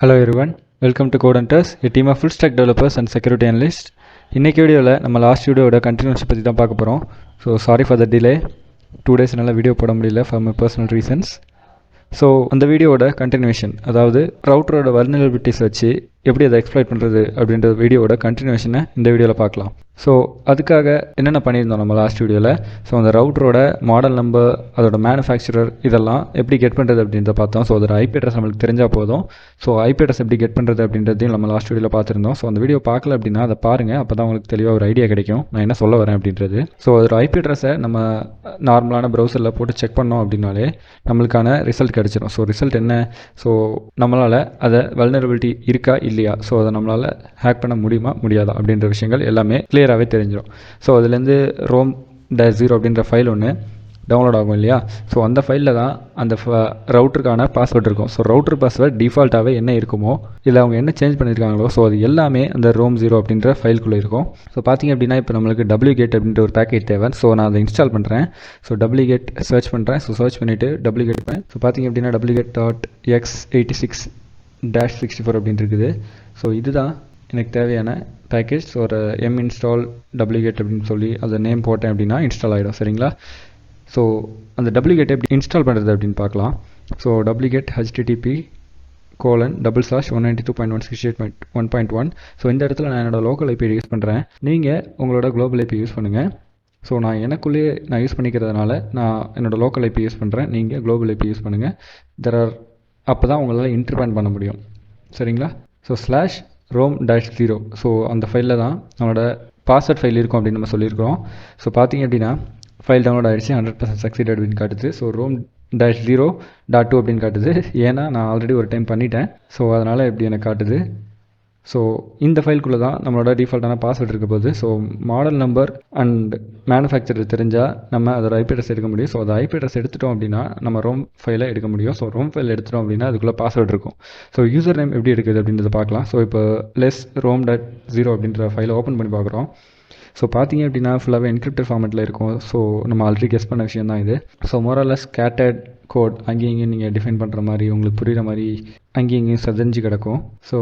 Hello everyone, welcome to Codehunters, a team of full stack developers and security analysts. இன்னைக்கு வீடியோவில் நம்ம last வீடியோட continuation பற்றி தான் பார்க்க போகிறோம். So sorry for the delay, 2 days என்னால் வீடியோ போட முடியல for my personal reasons. So அந்த வீடியோவோட கண்டினியூஷன், அதாவது ரவுட்டரோட வல்னரபிலிட்டிஸ் வச்சு எப்படி அதை எக்ஸ்ப்ளாய்ட் பண்ணுறது அப்படின்ற வீடியோவோட கண்டினியூஷனை இந்த வீடியோவில் பார்க்கலாம். ஸோ அதுக்காக என்னென்ன பண்ணியிருந்தோம் நம்ம லாஸ்ட் வீடியோவில், ஸோ அந்த ரவுட்டரோட மாடல் நம்பர், அதோட மேனுஃபேக்சரர், இதெல்லாம் எப்படி கெட் பண்ணுறது அப்படின்றத பார்த்தோம். ஸோ அதோட ஐபி அட்ரஸ் நம்மளுக்கு தெரிஞ்சால் போதும். ஸோ ஐபி அட்ரஸ் எப்படி கெட் பண்ணுறது அப்படின்றதையும் நம்ம லாஸ்ட் வீடியோவில் பார்த்துருந்தோம். ஸோ அந்த வீடியோ பார்க்கல அப்படின்னா அதை பாருங்கள், அப்போ தான் உங்களுக்கு தெளிவாக ஒரு ஐடியா கிடைக்கும் நான் என்ன சொல்ல வரேன் அப்படின்றது. ஸோ அதோட ஐபி அட்ரஸை நம்ம நார்மலான ப்ரௌசரில் போட்டு செக் பண்ணோம் அப்படின்னாலே நம்மளுக்கான ரிசல்ட் கிடச்சிரும். ஸோ ரிசல்ட் என்ன, ஸோ நம்மளால் அதை வல்னரபிலிட்டி இருக்கா இல்லையா, ஸோ அதை நம்மளால் ஹேக் பண்ண முடியுமா முடியாதா அப்படின்ற விஷயங்கள் எல்லாமே கிளியராகவே தெரிஞ்சிடும். ஸோ அதுலேருந்து rom-0 அப்படின்ற ஃபைல் ஒன்று டவுன்லோட் ஆகும் இல்லையா, ஸோ அந்த ஃபைலில் தான் அந்த ரவுட்டருக்கான பாஸ்வேர்ட் இருக்கும். ஸோ ரவுட்டர் பாஸ்வேர்ட் டிஃபால்ட்டாகவே என்ன இருக்குமோ, இல்லை அவங்க என்ன சேஞ்ச் பண்ணியிருக்காங்களோ, ஸோ அது எல்லாமே அந்த rom-0 அப்படின்ற ஃபைலுக்குள்ளே இருக்கும். ஸோ பார்த்திங்க அப்படின்னா இப்போ நம்மளுக்கு wget அப்படின்ற ஒரு பேக்கேஜ் தேவை. ஸோ நான் அதை இன்ஸ்டால் பண்ணுறேன். ஸோ wget சர்ச் பண்ணுறேன். ஸோ சர்ச் பண்ணிவிட்டு wget பண்ணேன். ஸோ பார்த்திங்க அப்படின்னா wget.x86-64 அப்படின்னு இருக்குது. ஸோ இதுதான் எனக்கு தேவையான பேக்கேஜ். ஸோ ஒரு இன்ஸ்டால் wget அப்படின்னு சொல்லி அதை நேம் போட்டேன் அப்படின்னா இன்ஸ்டால் ஆகிடும். சரிங்களா? ஸோ அந்த wget எப்படி இன்ஸ்டால் பண்ணுறது அப்படின்னு பார்க்கலாம். So wget http://192.168.1.1. ஸோ இந்த இடத்துல நான் என்னோடய லோக்கல் ஐபி யூஸ் பண்ணுறேன். நீங்கள் உங்களோட குளோபல் ஐபி யூஸ் பண்ணுங்கள். ஸோ நான் எனக்குள்ளேயே நான் யூஸ் பண்ணிக்கிறதுனால நான் என்னோடய லோக்கல் ஐபி யூஸ் பண்ணுறேன். நீங்கள் குளோபல் ஐபி யூஸ் பண்ணுங்கள். அப்போ தான் உங்களால் இன்டர்பேண்ட் பண்ண முடியும். சரிங்களா? ஸோ /rom-0, ஸோ அந்த ஃபைலில் தான் நம்மளோட பாஸ்வேர்ட் ஃபைல் இருக்கும் அப்படின்னு நம்ம சொல்லியிருக்கிறோம். ஸோ பார்த்திங்க அப்படின்னா ஃபைல் டவுன்லோட் ஆகிடுச்சு, 100% சக்சீட் அப்படின்னு காட்டுது. ஸோ rom-0.2 அப்படின்னு காட்டுது. ஏன்னா நான் ஆல்ரெடி ஒரு டைம் பண்ணிட்டேன். ஸோ அதனால் எப்படி எனக்கு காட்டுது. ஸோ இந்த ஃபைலுக்குள்ளே தான் நம்மளோட டிஃபால்ட்டான பாஸ்வேர்ட் இருக்க போகுது. So model number and manufacturer தெரிஞ்சால் நம்ம அதோட ஐபி அட்ரஸ் எடுக்க முடியும். ஸோ அதை ஐபி அட்ரஸ் எடுத்துட்டோம் அப்படின்னா நம்ம ரோம் ஃபைலை எடுக்க முடியும். ஸோ ரோம் ஃபைல் எடுத்துட்டோம் அப்படின்னா அதுக்குள்ளே பாஸ்வேர்ட் இருக்கும். ஸோ யூசர் நேம் எப்படி இருக்குது அப்படின்றத பார்க்கலாம். ஸோ இப்போ /rom-0 அப்படின்ற ஃபைலை ஓப்பன் பண்ணி பார்க்குறோம். ஸோ பார்த்திங்க அப்படின்னா ஃபுல்லாகவே என்கிரிப்டட் ஃபார்மெட்டில் இருக்கும். ஸோ நம்ம ஆல்ரெடி கெஸ் பண்ண விஷயம் தான் இது. ஸோ மோரலஸ் ஸ்கேட்டர்ட் கோட் அங்கேயும் இங்கேயும் நீங்கள் டிஃபைன் பண்ணுற மாதிரி உங்களுக்கு புரிகிற மாதிரி அங்கேயும் இங்கேயும் சதஞ்சு கிடக்கும். ஸோ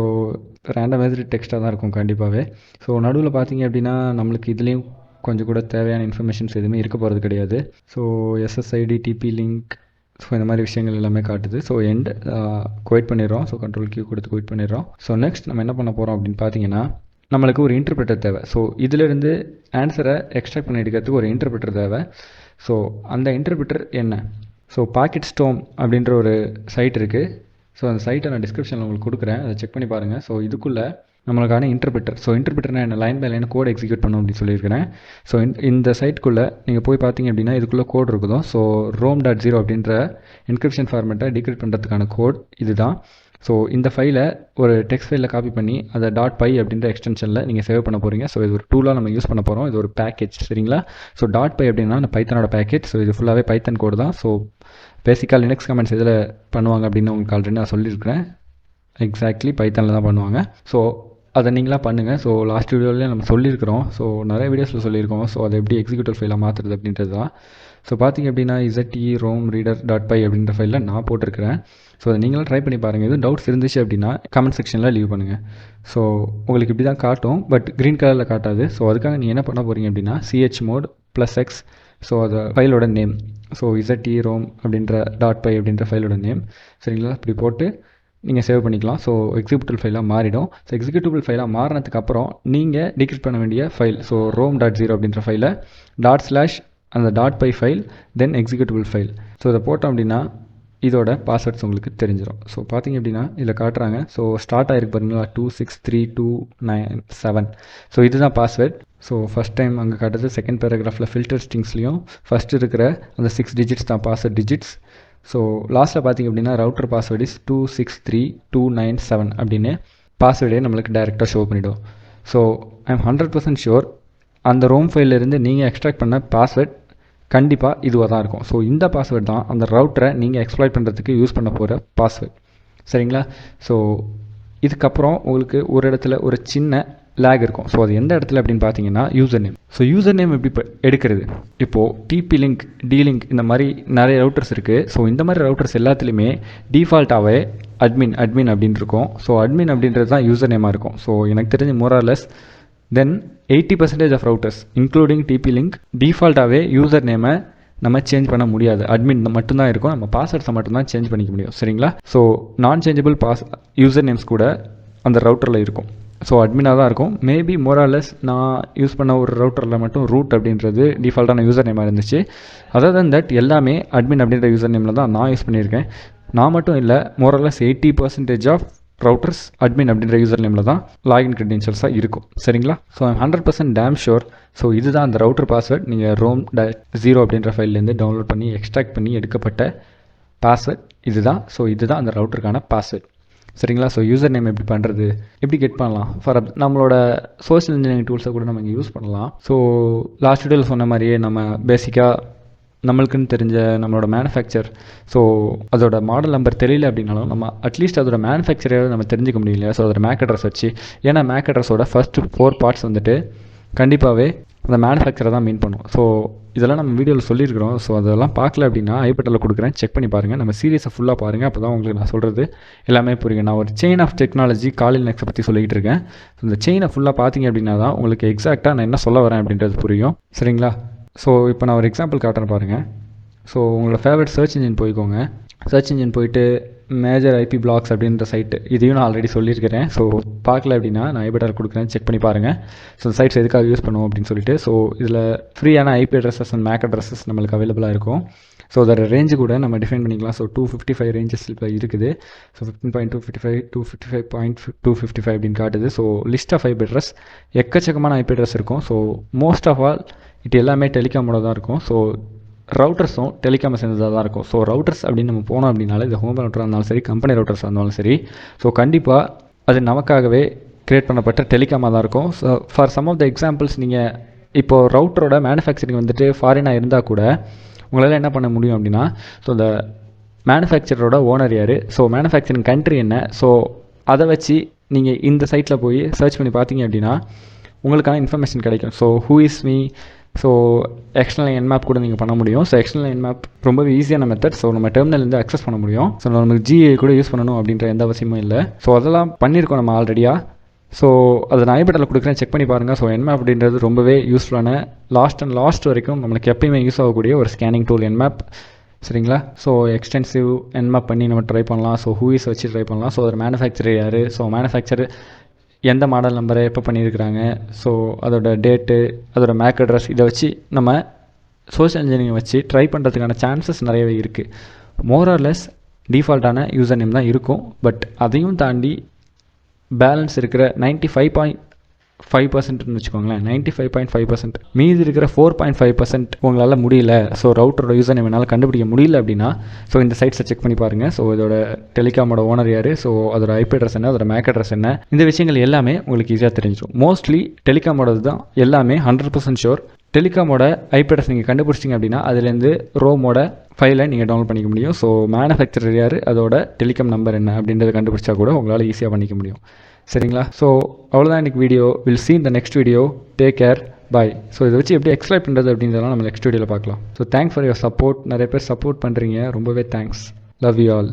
ரேண்டமைஸ்டு டெக்ஸ்ட்டாக தான் இருக்கும் கண்டிப்பாகவே. ஸோ நடுவில் பார்த்திங்க அப்படின்னா நம்மளுக்கு இதுலேயும் கொஞ்சம் கூட தேவையான இன்ஃபர்மேஷன்ஸ் எதுவுமே இருக்க போகிறது கிடையாது. So SSID TP link, so இந்த மாதிரி விஷயங்கள் எல்லாமே காட்டுது. ஸோ எண்ட் குவைட் பண்ணிடுறோம். ஸோ Ctrl Q கொடுத்து குவைட் பண்ணிடுறோம். ஸோ நெக்ஸ்ட் நம்ம என்ன பண்ண போகிறோம் அப்படின்னு பார்த்தீங்கன்னா நம்மளுக்கு ஒரு இன்டர்பிரட்டர் தேவை. ஸோ இதிலிருந்து ஆன்சரை எக்ஸ்ட்ராக்ட் பண்ணி எடுக்கிறதுக்கு ஒரு இன்டர்பிரட்டர் தேவை. ஸோ அந்த இன்டர்பிரட்டர் என்ன, ஸோ பாக்கெட்ஸ்டோம் அப்படின்ற ஒரு சைட் இருக்குது. ஸோ அந்த சைட்டை நான் டிஸ்கிரிப்ஷனில் உங்களுக்கு கொடுக்குறேன், அதை செக் பண்ணி பாருங்கள். ஸோ இதுக்குள்ளே நம்மளுக்கான இன்டர்பிரட்டர், ஸோ இன்டர்பிரட்டர்னா என்ன, line by line code execute பண்ணணும் அப்படின்னு சொல்லியிருக்கிறேன். ஸோ இந்த சைட்டுக்குள்ளே நீங்கள் போய் பார்த்தீங்க அப்படின்னா இதுக்குள்ளே கோட் இருக்குதோ. ஸோ rom-0 அப்படின்ற என்கிரிப்ஷன் ஃபார்மேட்டை டிக்ரிப்ட் பண்ணுறதுக்கான கோட் இதுதான். ஸோ இந்த ஃபைலை ஒரு டெக்ஸ்ட் ஃபைலில் காப்பி பண்ணி அதை .py அப்படின்ற எக்ஸ்டென்ஷனில் நீங்கள் சேவ் பண்ண போகிறீங்க. ஸோ இது ஒரு டூலாக நம்ம யூஸ் பண்ண போகிறோம். இது ஒரு பேக்கேஜ். சரிங்களா? ஸோ .py அப்படின்னா அந்த பைத்தனோட பேக்கேஜ். ஸோ இது ஃபுல்லாகவே பைத்தன் கோடு தான். ஸோ பேசிக்காக லினக்ஸ் கமெண்ட்ஸ் இதில் பண்ணுவாங்க அப்படின்னு உங்களுக்கு ஆல்ரெடி நான் சொல்லியிருக்கிறேன். எக்ஸாக்ட்லி பைத்தனில் தான் பண்ணுவாங்க. ஸோ அதை நீங்களாக பண்ணுங்கள். ஸோ லாஸ்ட் வீடியோவிலே நம்ம சொல்லியிருக்கிறோம். ஸோ நிறைய வீடியோஸில் சொல்லியிருக்கோம். ஸோ அதை எப்படி எக்ஸிக்யூட்டிவ் ஃபைலாக மாற்றுறது அப்படின்றது தான். ஸோ பார்த்திங்க அப்படின்னா /rom-reader.py அப்படின்ற ஃபைலில் நான் போட்டிருக்கிறேன். ஸோ அதை நீங்களும் ட்ரை பண்ணி பாருங்கள். எதுவும் டவுட்ஸ் இருந்துச்சு அப்படின்னா கமெண்ட் செக்ஷனில் லீவ் பண்ணுங்கள். ஸோ உங்களுக்கு இப்படி தான் காட்டும், பட் க்ரீன் கலரில் காட்டாது. ஸோ அதுக்காக நீங்கள் என்ன பண்ண போகிறீங்க அப்படின்னா chmod +x, ஸோ அது ஃபைலோட நேம், ஸோ /rom அப்படின்ற .py அப்படின்ற ஃபைலோட நேம். சரிங்களா? இப்படி போட்டு நீங்கள் சேவ் பண்ணிக்கலாம். ஸோ எக்ஸிக்யூட்டிவ் ஃபைலாக மாறிடும். ஸோ எக்ஸிக்யூட்டிவ் ஃபைலாக மாறினதுக்கு அப்புறம் நீங்கள் டிக்ரிப்ட் பண்ண வேண்டிய ஃபைல், ஸோ rom-0 அப்படின்ற ஃபைலை / அந்த .py ஃபைல், தென் எக்ஸிக்யூட்டிவ் ஃபைல். ஸோ இதை போட்டோம் அப்படின்னா இதோட பாஸ்வேர்ட்ஸ் உங்களுக்கு தெரிஞ்சிடும். ஸோ பார்த்திங்க அப்படின்னா இதில் காட்டுறாங்க. ஸோ ஸ்டார்ட் ஆகிருக்கு பாருங்களா, 263297. ஸோ இதுதான் பாஸ்வேர்ட். ஸோ ஃபஸ்ட் டைம் அங்கே காட்டுது. செகண்ட் பேராகிராஃபில் ஃபில்டர் ஸ்ட்ரிங்ஸ்லையும் ஃபஸ்ட் இருக்கிற அந்த 6 டிஜிட்ஸ் தான் பாஸ்வேர்ட் டிஜிட்ஸ். ஸோ லாஸ்ட்டில் பார்த்திங்க அப்படின்னா ரவுட்டர் பாஸ்வேர்ட் இஸ் 263297 அப்படின்னு பாஸ்வேர்டே நம்மளுக்கு டைரெக்டாக ஷோ பண்ணிவிடும். ஸோ ஐ எம் 100% ஷுர் அந்த ரோம் ஃபைலிருந்து நீங்கள் எக்ஸ்ட்ராக்ட் பண்ண பாஸ்வேர்ட் கண்டிப்பாக இதுவாக தான் இருக்கும். ஸோ இந்த பாஸ்வேர்ட் தான் அந்த ரவுட்டரை நீங்கள் எக்ஸ்ப்ளாய்ட் பண்ணுறதுக்கு யூஸ் பண்ண போகிற பாஸ்வேர்ட். சரிங்களா? ஸோ இதுக்கப்புறம் உங்களுக்கு ஒரு இடத்துல ஒரு சின்ன லேக் இருக்கும். ஸோ அது எந்த இடத்துல அப்படின்னு பார்த்தீங்கன்னா user name. So user name எப்படி எடுக்கிறது? இப்போது டிபி லிங்க், டி லிங்க் இந்த மாதிரி நிறைய ரவுட்டர்ஸ் இருக்குது. ஸோ இந்த மாதிரி ரவுட்டர்ஸ் எல்லாத்துலேயுமே டிஃபால்ட்டாகவே அட்மின் அப்படின்னு இருக்கும். ஸோ அட்மின் அப்படின்றது தான் யூசர் நேமாக இருக்கும். ஸோ எனக்கு தெரிஞ்ச more or less than 80% of routers including TP link டிஃபால்ட்டாகவே யூசர் நேமை நம்ம சேஞ்ச் பண்ண முடியாது. அட்மின் மட்டும்தான் இருக்கும். நம்ம பாஸ்வேர்ட்ஸை மட்டும்தான் சேஞ்ச் பண்ணிக்க முடியும். சரிங்களா? ஸோ நான் சேஞ்சபிள் யூசர் நேம்ஸ் கூட அந்த ரவுட்டரில் இருக்கும். ஸோ அட்மினாக தான் இருக்கும். மேபி மோரார்லெஸ் நான் யூஸ் பண்ண ஒரு ரவுட்டரில் மட்டும் ரூட் அப்படின்றது டிஃபால்ட்டான யூசர் நேமாக இருந்துச்சு. அதர் தென் தட் எல்லாமே அட்மின் அப்படின்ற யூசர் நேமில் தான் நான் யூஸ் பண்ணியிருக்கேன். நான் மட்டும் இல்லை, மோரார்லெஸ் 80% ஆஃப் ரவுட்டர்ஸ் அட்மின் அப்படின்ற யூசர் நேமில் தான் லாகின் க்ரெடென்ஷியல்ஸாக இருக்கும். சரிங்களா? So I'm 100% damn sure. So இதுதான் அந்த ரவுட்டர் பாஸ்வேர்ட். நீங்கள் rom-0 அப்படின்ற ஃபைல்லேருந்து டவுன்லோட் பண்ணி எக்ஸ்ட்ராக்ட் பண்ணி எடுக்கப்பட்ட பாஸ்வேர்ட் இதுதான். ஸோ இதுதான் அந்த ரவுட்டருக்கான பாஸ்வேர்ட். சரிங்களா? ஸோ யூசர் நேம் எப்படி பண்ணுறது, எப்படி கெட் பண்ணலாம், நம்மளோட சோஷியல் இன்ஜினியரிங் டூல்ஸை கூட நம்ம இங்கே யூஸ் பண்ணலாம். ஸோ லாஸ்ட் வீடியோவில் சொன்ன மாதிரியே நம்ம பேசிக்காக நம்மளுக்குன்னு தெரிஞ்ச நம்மளோட மேனுஃபேக்சர், ஸோ அதோட மாடல் நம்பர் தெரியல அப்படின்னாலும் நம்ம அட்லீஸ்ட் அதோட மேனுஃபேக்சரையாவது நம்ம தெரிஞ்சிக்க முடியல. ஸோ அதோட மேக் அட்ரஸ் வச்சு, ஏன்னா மேக் அட்ரஸோட ஃபஸ்ட்டு 4 பார்ட்ஸ் வந்துட்டு கண்டிப்பாகவே அந்த மேனுஃபேக்சரை தான் மீன் பண்ணும். ஸோ இதெல்லாம் நம்ம வீடியோவில் சொல்லியிருக்கிறோம். ஸோ அதெல்லாம் பார்க்கல அப்படின்னா ஐபட்டலில் கொடுக்குறேன், செக் பண்ணி பாருங்கள். நம்ம சீரியஸை ஃபுல்லாக பாருங்கள். அப்போ தான் உங்களுக்கு நான் சொல்கிறது எல்லாமே புரியும். நான் ஒரு செயின் ஆஃப் டெக்னாலஜி காலில் நெக்ஸை பற்றி சொல்லிக்கிட்டு இருக்கேன். ஸோ இந்த செயினை ஃபுல்லாக பார்த்தீங்க அப்படின்னா தான் உங்களுக்கு எக்ஸாக்டாக நான் என்ன சொல்ல வரேன் அப்படின்றது புரியும். சரிங்களா? ஸோ இப்போ நான் ஒரு எக்ஸாம்பிள் காட்டுறேன் பாருங்கள். ஸோ உங்களோட ஃபேவரட் சர்ச் இன்ஜின் போய்க்கோங்க. சர்ச் இன்ஜின் போயிட்டு மேஜர் ஐபி பிளாக்ஸ் அப்படின்ற சைட்டு, இதையும் நான் ஆல்ரெடி சொல்லியிருக்கிறேன். ஸோ பார்க்கல அப்படின்னா நான் ஐபட்டல் கொடுக்குறேன், செக் பண்ணி பாருங்கள். ஸோ சைட்ஸ் எதுக்காக யூஸ் பண்ணுவோம் அப்படின்னு சொல்லிட்டு. ஸோ இதில் ஃப்ரீயான IP addresses and MAC addresses நம்மளுக்கு அவைலபிளாக இருக்கும். ஸோ அதோட ரேஞ்சு கூட நம்ம டிஃபைன் பண்ணிக்கலாம். ஸோ 255 ரேஞ்சஸ் இப்போ இருக்குது. ஸோ 15.255 255.255 அப்படின்னு காட்டுது. So list of IP address எக்கச்சக்கமான ஐபி அட்ரஸ் இருக்கும். ஸோ மோஸ்ட் ஆஃப் ஆல் இது எல்லாமே டெலிகாமோட தான் இருக்கும். ஸோ ரவுட்டர்ஸும் டெலிகாமை சேர்ந்ததாக தான் இருக்கும். ஸோ ரவுட்டர்ஸ் அப்படின்னு நம்ம போனோம் அப்படின்னாலே இது ஹோம் ரவுட்டராக இருந்தாலும் சரி, கம்பெனி ரவுட்டர்ஸாக இருந்தாலும் சரி, ஸோ கண்டிப்பாக அது நமக்காகவே க்ரியேட் பண்ணப்பட்ட டெலிகாமாக தான் இருக்கும். So for some of the examples, நீங்கள் இப்போது ரவுட்டரோட மேனுஃபேக்சரிங் வந்துட்டு ஃபாரினாக இருந்தால் கூட உங்களால் என்ன பண்ண முடியும் அப்படின்னா, ஸோ இந்த மேனுஃபேக்சரோட ஓனர் யார், ஸோ மேனுஃபேக்சரிங் கண்ட்ரி என்ன, ஸோ அதை வச்சு நீங்கள் இந்த சைட்டில் போய் சர்ச் பண்ணி பார்த்தீங்க அப்படின்னா உங்களுக்கான இன்ஃபர்மேஷன் கிடைக்கும். So who is me, so external Nmap கூட நீங்கள் பண்ண முடியும். ஸோ எக்ஸ்டர்னல் என்மேப் ரொம்பவே ஈஸியான மெத்தட். ஸோ நம்ம டெர்மினல்லேருந்து அக்சஸ் பண்ண முடியும். ஸோ நமக்கு ஜிஏ கூட யூஸ் பண்ணணும் அப்படின்ற எந்த அவசியமும் இல்லை. ஸோ அதெல்லாம் பண்ணியிருக்கோம் நம்ம ஆல்ரெடியாக. ஸோ அதை நான் ஐபட்டலில் கொடுக்குறேன், செக் பண்ணி பாருங்கள். ஸோ என்மேப் அப்படின்றது ரொம்பவே யூஸ்ஃபுல்லான லாஸ்ட் வரைக்கும் நம்மளுக்கு எப்பயுமே யூஸ் ஆகக்கூடிய ஒரு ஸ்கேனிங் டூல் என்மேப். சரிங்களா? ஸோ எக்ஸ்டென்சிவ் என்மேப் பண்ணி நம்ம ட்ரை பண்ணலாம். ஸோ ஹூஇஸ் வச்சு ட்ரை பண்ணலாம். ஸோ அதோட மேனுஃபேக்சர் யார், ஸோ மேனுஃபேக்சர் எந்த மாடல் நம்பரை எப்போ பண்ணியிருக்கிறாங்க, ஸோ அதோட டேட்டு, அதோட மேக் அட்ரஸ், இதை வச்சு நம்ம சோஷியல் இன்ஜினியரிங் வச்சு ட்ரை பண்ணுறதுக்கான சான்சஸ் நிறையவே இருக்குது. மோரார்லெஸ் டிஃபால்ட்டான யூசர் நேம் தான் இருக்கும். பட் அதையும் தாண்டி பேலன்ஸ் இருக்கிற 95.5%ன்னு வச்சுக்கோங்களேன், 95.5% மீதி இருக்கிற 4.5% உங்களால் முடியல, ஸோ ரவுட்டரோட யூசர் நேம் என்னால் கண்டுபிடிக்க முடியல அப்படின்னா, ஸோ இந்த சைட்ஸை செக் பண்ணி பாருங்கள். ஸோ இதோட டெலிகாமோட ஓனர் யார், ஸோ அதோட ஐபி அட்ரஸ் என்ன, அதோட மேக் அட்ரஸ் என்ன, இந்த விஷயங்கள் எல்லாமே உங்களுக்கு ஈஸியாக தெரிஞ்சிடும். மோஸ்ட்லி டெலிகாமோடது தான் எல்லாமே 100% ஷோர். டெலிகாமோட ஐபி அட்ரஸ் நீங்கள் கண்டுபிடிச்சிங்க அப்படின்னா அதுலேருந்து ரோமோட ஃபைலை நீங்கள் டவுன்லோட் பண்ணிக்க முடியும். ஸோ மேனுஃபேக்சரர் யார், அதோட டெலிகாம் நம்பர் என்ன அப்படின்றத கண்டுபிடிச்சா கூட உங்களால் ஈஸியாக பண்ணிக்க முடியும். சரிங்களா? ஸோ அவ்வளோதான் இன்றைக்கி video. Will see in the next video. Take care. Bye. So இதை வச்சு எப்படி எக்ஸ்பிளைன் பண்ணுறது அப்படின்றதெல்லாம் நம்ம நெக்ஸ்ட் வீடியோவில் பார்க்கலாம். So thanks for your support. நிறைய பேர் சப்போர்ட் பண்ணுறீங்க, ரொம்பவே தேங்க்ஸ். Love you all.